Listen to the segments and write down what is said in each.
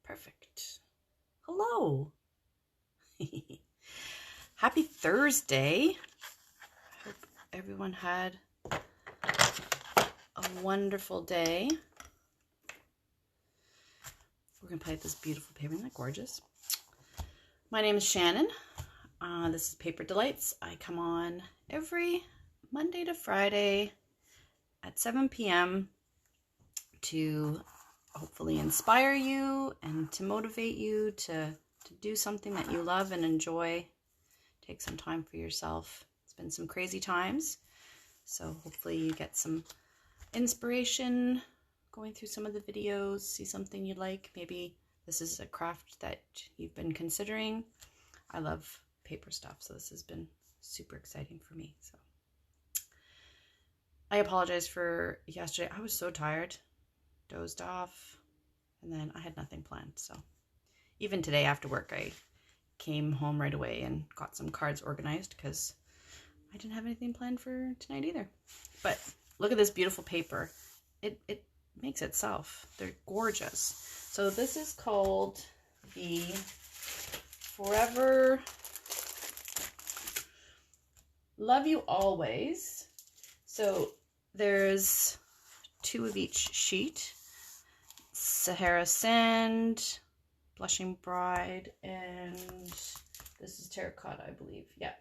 Perfect. Hello. Happy Thursday. Hope everyone had a wonderful day. We're going to play with this beautiful paper. Isn't that gorgeous? My name is Shannon. This is Paper Delights. I come on every Monday to Friday at 7 p.m. to hopefully inspire you and to motivate you to do something that you love and enjoy. Take some time for yourself. It's been some crazy times, so hopefully you get some inspiration going through some of the videos, see something you like. Maybe this is a craft that you've been considering. I love paper stuff, so this has been super exciting for me. So I apologize for yesterday. I was so tired, dozed off, and then I had nothing planned. So even today after work, I came home right away and got some cards organized because I didn't have anything planned for tonight either. But look at this beautiful paper. It makes itself. They're gorgeous. So this is called the Forever Love You Always. So there's 2 of each sheet. Sahara Sand, Blushing Bride, and this is Terracotta, I believe. Yeah.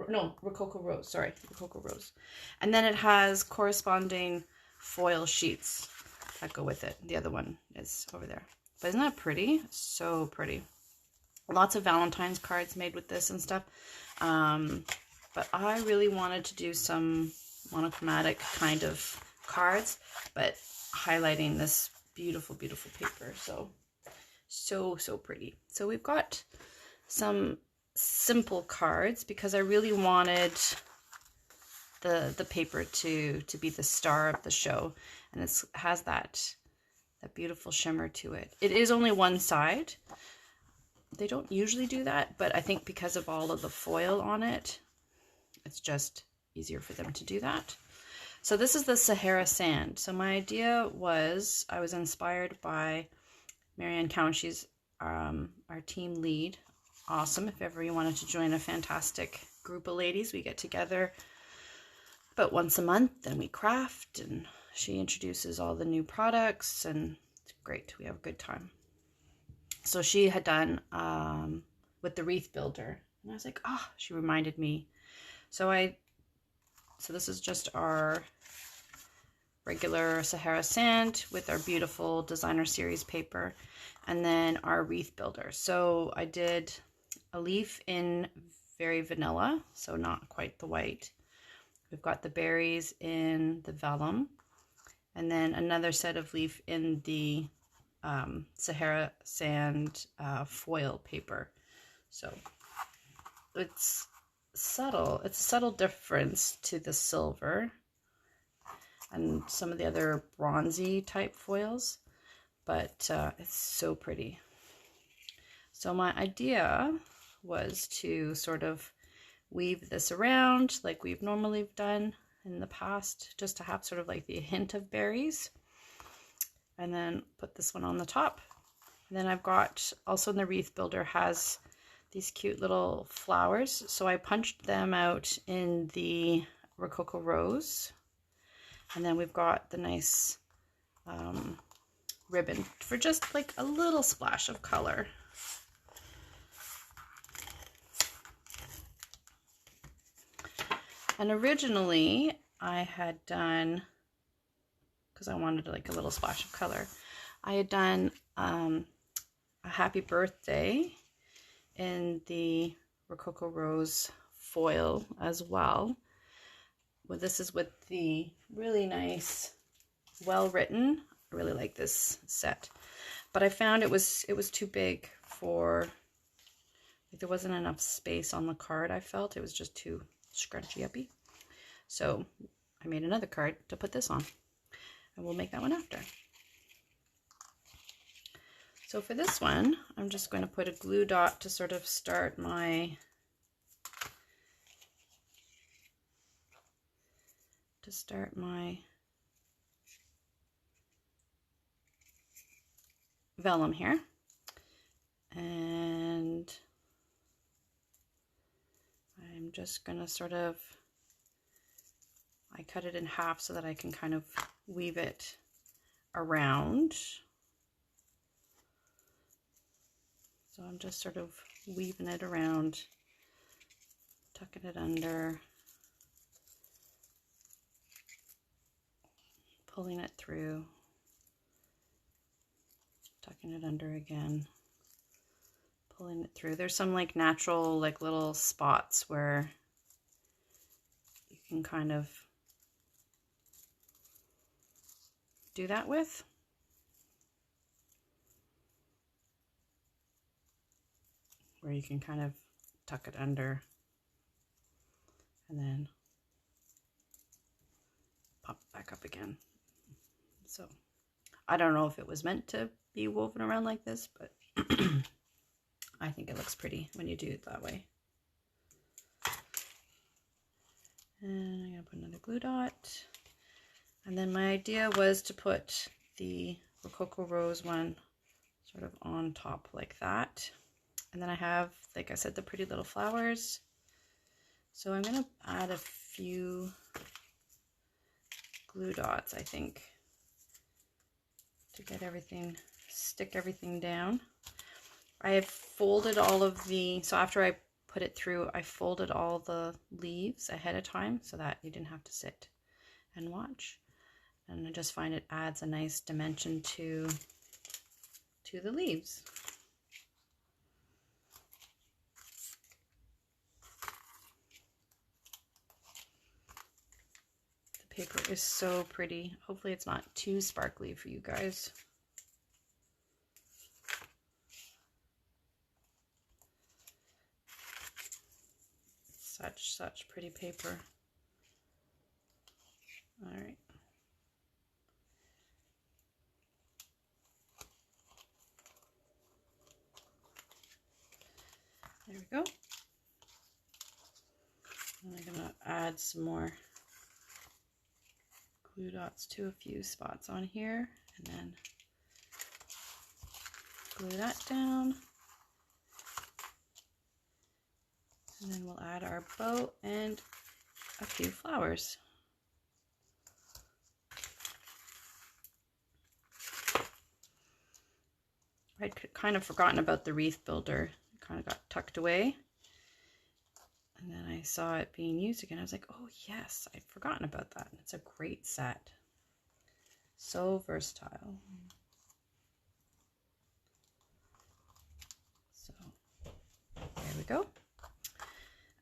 No, Rococo Rose. Sorry, Rococo Rose. And then it has corresponding foil sheets that go with it. The other one is over there. But isn't that pretty? So pretty. Lots of Valentine's cards made with this and stuff. But I really wanted to do some monochromatic kind of cards, but highlighting this beautiful, beautiful paper. So pretty. So we've got some simple cards because I really wanted the paper to be the star of the show, and it has that beautiful shimmer to it. It is only one side. They don't usually do that, but I think because of all of the foil on it, it's just easier for them to do that. So this is the Sahara Sand. So my idea was, I was inspired by Marianne Cowan. She's our team lead. Awesome. If ever you wanted to join a fantastic group of ladies, we get together about once a month and we craft, and she introduces all the new products, and it's great. We have a good time. So she had done with the wreath builder, and I was like, oh, she reminded me. So this is just our regular Sahara Sand with our beautiful designer series paper, and then our wreath builder. So I did a leaf in very vanilla, so not quite the white. We've got the berries in the vellum, and then another set of leaf in the Sahara Sand foil paper. So it's subtle. It's a subtle difference to the silver and some of the other bronzy type foils, but it's so pretty. So my idea was to sort of weave this around like we've normally done in the past, just to have sort of like the hint of berries, and then put this one on the top. And then I've got, also in the wreath builder, has these cute little flowers, so I punched them out in the Rococo Rose. And then we've got the nice ribbon for just like a little splash of color. And originally I had done, because I wanted like a little splash of color, I had done a happy birthday in the Rococo Rose foil as well. Well, this is with the really nice, well-written. I really like this set, but I found it was too big for, like, there wasn't enough space on the card. I felt it was just too scrunchy uppy. So I made another card to put this on, and we'll make that one after. So for this one, I'm just going to put a glue dot to sort of start my vellum here. And I'm just gonna sort of, I cut it in half so that I can kind of weave it around. So I'm just sort of weaving it around, tucking it under, pulling it through, tucking it under again, pulling it through. There's some like natural like little spots where you can kind of do that with. Where you can kind of tuck it under and then pop it back up again. So I don't know if it was meant to be woven around like this, but I think it looks pretty when you do it that way. And I'm gonna put another glue dot. And then my idea was to put the Rococo Rose one sort of on top like that. And then I have, like I said, the pretty little flowers. So I'm gonna add a few glue dots, I think, to get everything, stick everything down. I have folded all of the, so after I put it through, I folded all the leaves ahead of time so that you didn't have to sit and watch. And I just find it adds a nice dimension to the leaves. The paper is so pretty. Hopefully it's not too sparkly for you guys. Such pretty paper. All right. There we go. And I'm gonna add some more glue dots to a few spots on here, and then glue that down. And then we'll add our bow and a few flowers. I'd kind of forgotten about the wreath builder. It kind of got tucked away. And then I saw it being used again. I was like, oh yes, I'd forgotten about that. It's a great set. So versatile. So there we go.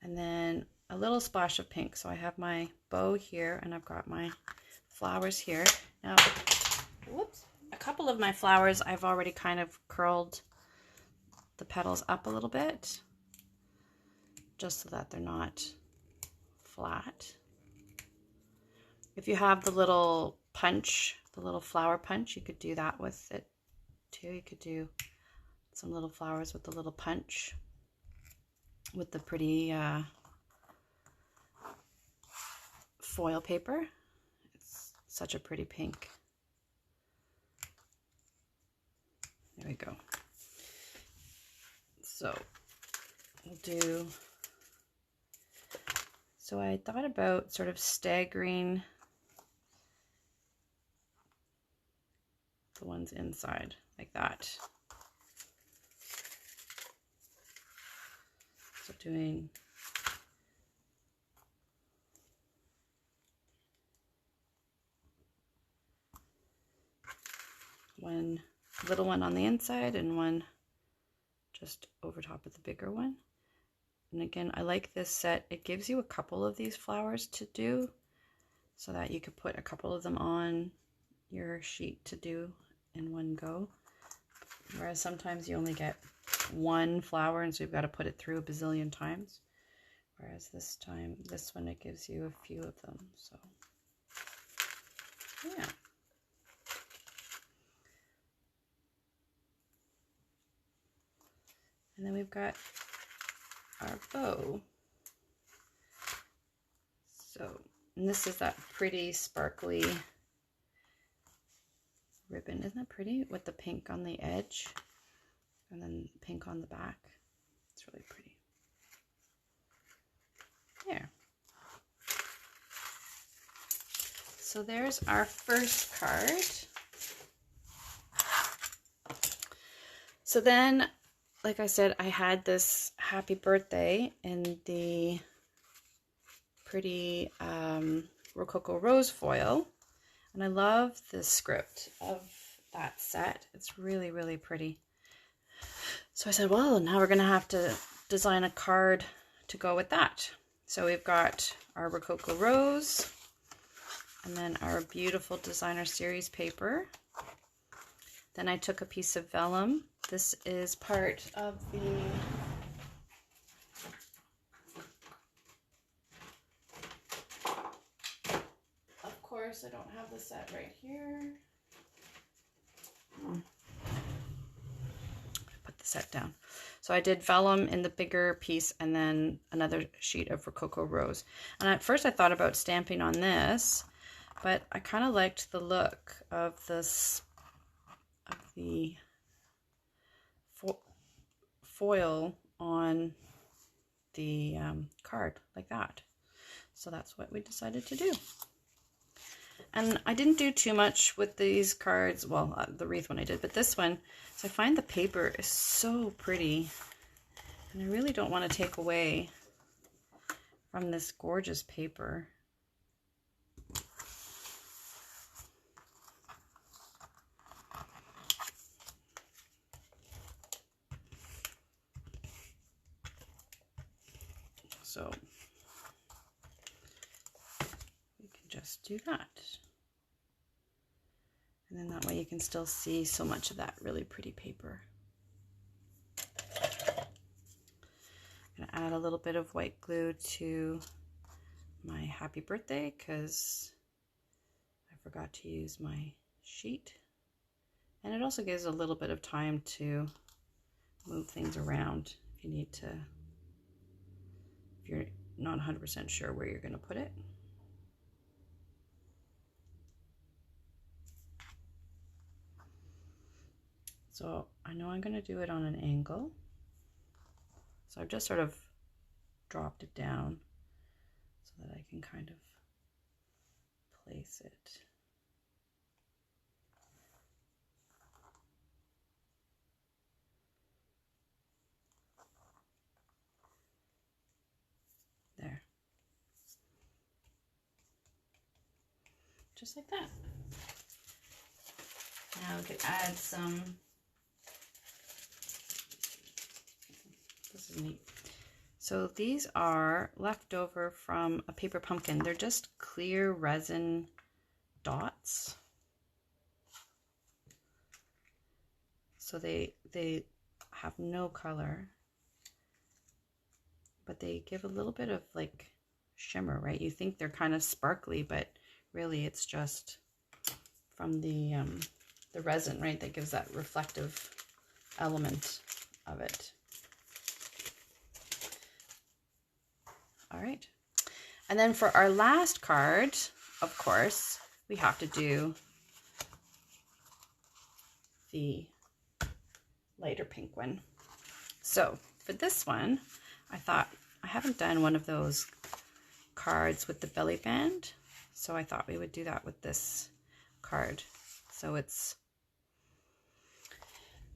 And then a little splash of pink. So I have my bow here and I've got my flowers here. Now, whoops, a couple of my flowers I've already kind of curled the petals up a little bit, just so that they're not flat. If you have the little punch, the little flower punch, you could do that with it too. You could do some little flowers with the little punch with the pretty foil paper. It's such a pretty pink. There we go. So we'll do, so I thought about sort of staggering the ones inside like that. So doing one little one on the inside and one just over top of the bigger one. And again, I like this set. It gives you a couple of these flowers to do so that you could put a couple of them on your sheet to do in one go. Whereas sometimes you only get one flower and so you've got to put it through a bazillion times. Whereas this time, this one, it gives you a few of them. So yeah. And then we've got our bow. So, and this is that pretty sparkly ribbon. Isn't that pretty? With the pink on the edge and then pink on the back. It's really pretty. There. So there's our first card. So then, like I said, I had this happy birthday in the pretty Rococo Rose foil. And I love the script of that set. It's really, really pretty. So I said, well, now we're going to have to design a card to go with that. So we've got our Rococo Rose and then our beautiful designer series paper. Then I took a piece of vellum. This is part of the I don't have the set right here. Put the set down. So I did vellum in the bigger piece and then another sheet of Rococo Rose. And at first I thought about stamping on this, but I kind of liked the look of this, of the foil on the card like that. So that's what we decided to do. And I didn't do too much with these cards. Well, the wreath one I did, but this one, so I find the paper is so pretty. And I really don't want to take away from this gorgeous paper. So we can just do that. And then that way you can still see so much of that really pretty paper. I'm going to add a little bit of white glue to my happy birthday because I forgot to use my sheet. And it also gives a little bit of time to move things around if you need to, if you're not 100% sure where you're going to put it. So I know I'm going to do it on an angle. So I've just sort of dropped it down so that I can kind of place it. There. Just like that. Now we could add some. This is neat. So these are leftover from a paper pumpkin. They're just clear resin dots. So they have no color, but they give a little bit of like shimmer, right? You think they're kind of sparkly, but really it's just from the resin, right? That gives that reflective element of it. All right. And then for our last card, of course, we have to do the lighter pink one. So for this one, I thought I haven't done one of those cards with the belly band. So I thought we would do that with this card. So it's,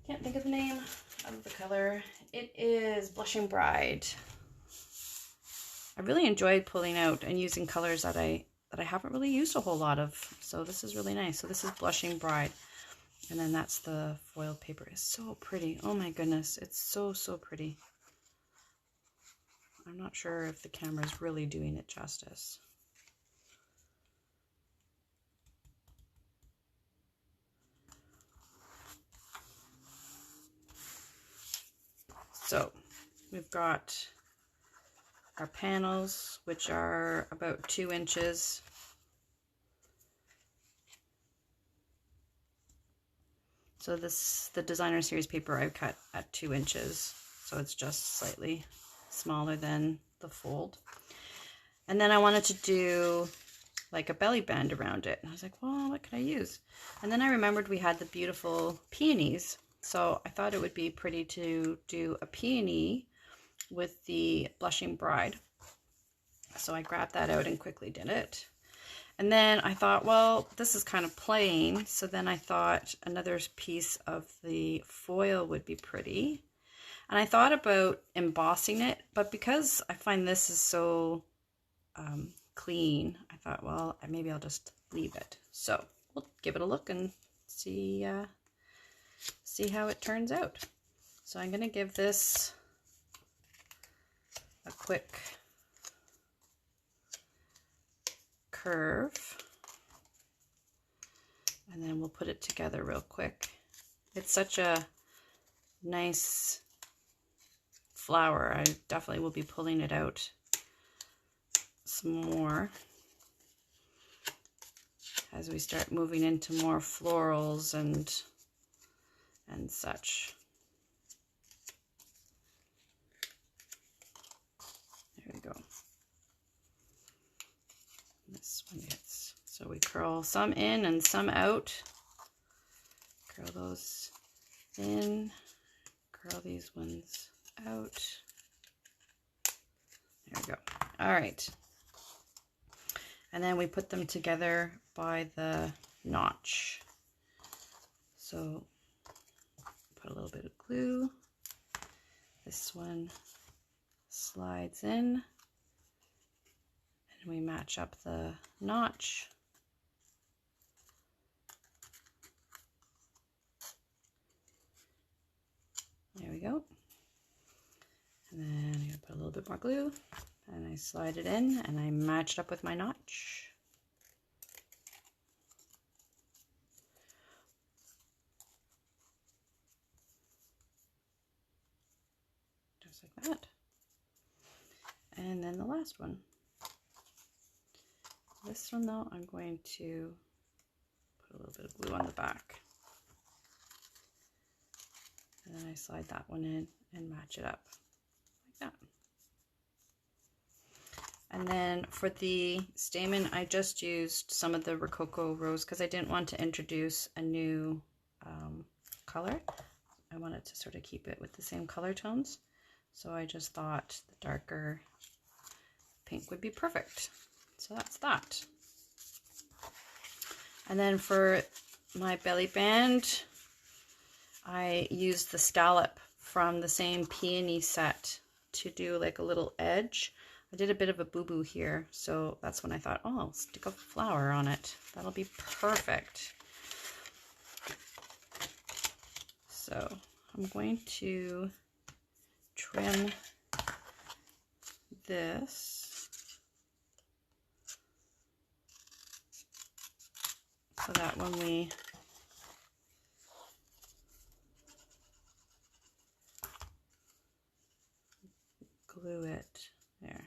can't think of the name of the color. It is Blushing Bride. I really enjoyed pulling out and using colors that I haven't really used a whole lot of. So this is really nice. So this is Blushing Bride. And then that's the foiled paper. It's so pretty. Oh my goodness. It's so, so pretty. I'm not sure if the camera is really doing it justice. So we've got our panels, which are about 2 inches. So this, the designer series paper I cut at 2 inches. So it's just slightly smaller than the fold. And then I wanted to do like a belly band around it. And I was like, well, what could I use? And then I remembered we had the beautiful peonies. So I thought it would be pretty to do a peony with the Blushing Bride. So I grabbed that out and quickly did it. And then I thought, well, this is kind of plain. So then I thought another piece of the foil would be pretty. And I thought about embossing it, but because I find this is so clean, I thought, well, maybe I'll just leave it. So we'll give it a look and see how it turns out. So I'm going to give this a quick curve, and then we'll put it together real quick. It's such a nice flower. I definitely will be pulling it out some more as we start moving into more florals and such. There we go. This one gets, so we curl some in and some out. Curl those in, curl these ones out. There we go. All right. And then we put them together by the notch. So put a little bit of glue. This one slides in, and we match up the notch. There we go. And then I'm going to put a little bit more glue, and I slide it in, and I match it up with my notch. Just like that. And then the last one. This one though, I'm going to put a little bit of glue on the back. And then I slide that one in and match it up like that. And then for the stamen, I just used some of the Rococo Rose because I didn't want to introduce a new color. I wanted to sort of keep it with the same color tones. So I just thought the darker pink would be perfect. So that's that. And then for my belly band, I used the scallop from the same peony set to do like a little edge. I did a bit of a boo-boo here, so that's when I thought, oh, I'll stick a flower on it. That'll be perfect. So I'm going to trim this so that when we glue it there,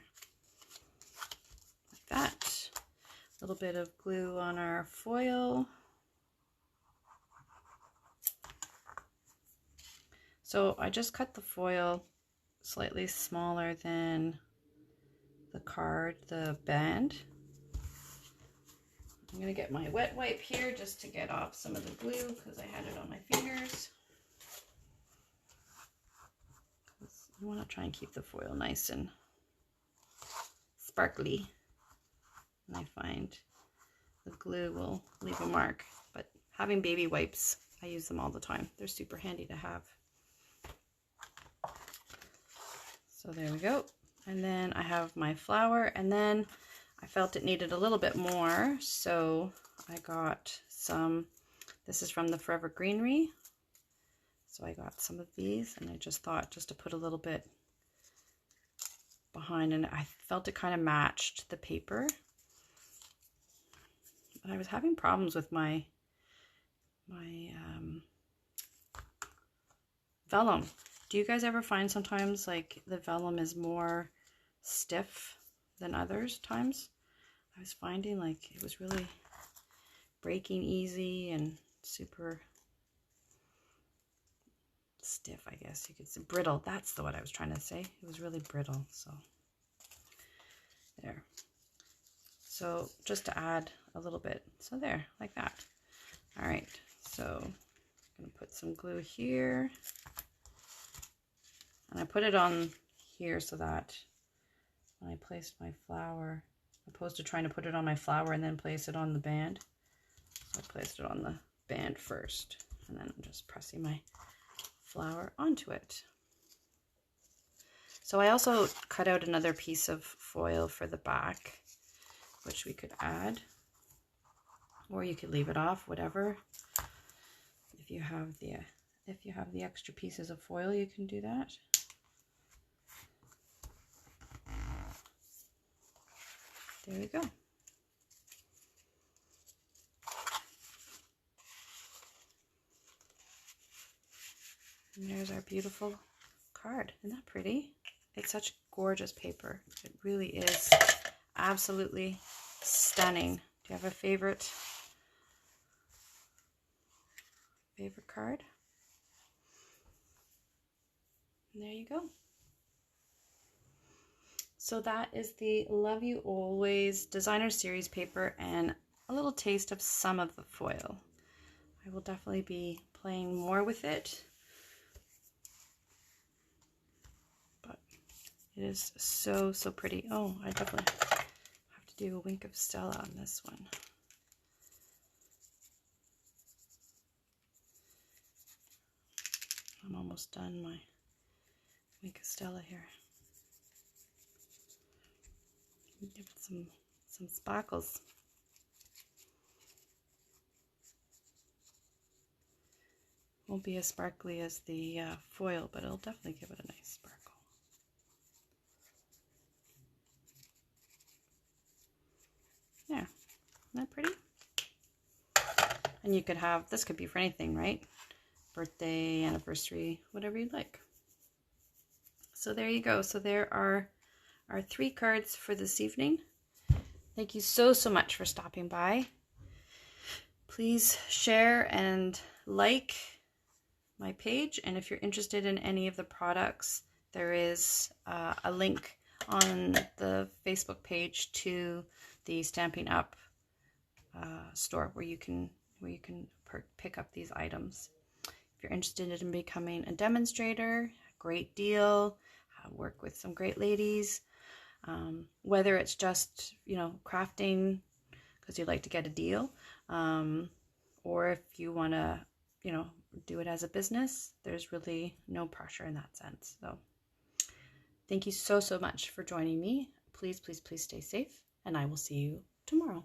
like that. A little bit of glue on our foil. So I just cut the foil slightly smaller than the card, the band. I'm going to get my wet wipe here just to get off some of the glue because I had it on my fingers. I want to try and keep the foil nice and sparkly. And I find the glue will leave a mark, but having baby wipes, I use them all the time. They're super handy to have. So there we go. And then I have my flower, and then I felt it needed a little bit more, so I got some, this is from the Forever Greenery. So I got some of these, and I just thought just to put a little bit behind, and I felt it kind of matched the paper. But I was having problems with my vellum. Do you guys ever find sometimes like the vellum is more stiff than others times? I was finding like it was really breaking easy and super stiff, I guess you could say. Brittle, that's the what I was trying to say. It was really brittle, so there. So just to add a little bit. So there, like that. All right, so I'm gonna put some glue here. And I put it on here so that when I placed my flower, opposed to trying to put it on my flower and then place it on the band. So I placed it on the band first, and then I'm just pressing my flower onto it. So I also cut out another piece of foil for the back, which we could add, or you could leave it off, whatever. If you have the extra pieces of foil, you can do that. There we go. And there's our beautiful card. Isn't that pretty? It's such gorgeous paper. It really is absolutely stunning. Do you have a favorite card? And there you go. So that is the Love You Always Designer Series paper and a little taste of some of the foil. I will definitely be playing more with it, but it is so, so pretty. Oh, I definitely have to do a wink of Stella on this one. I'm almost done my wink of Stella here. Give it some sparkles. Won't be as sparkly as the foil, but it'll definitely give it a nice sparkle. There, isn't that pretty? And you could have, this could be for anything, right? Birthday, anniversary, whatever you'd like. So there you go. So there are our 3 cards for this evening. Thank you so, so much for stopping by. Please share and like my page, and if you're interested in any of the products, there is a link on the Facebook page to the Stampin' Up store where you can pick up these items. If you're interested in becoming a demonstrator, great deal. Work with some great ladies. Whether it's just, you know, crafting because you'd like to get a deal, or if you want to, you know, do it as a business, there's really no pressure in that sense. So thank you so, so much for joining me. Please, please, please stay safe, and I will see you tomorrow.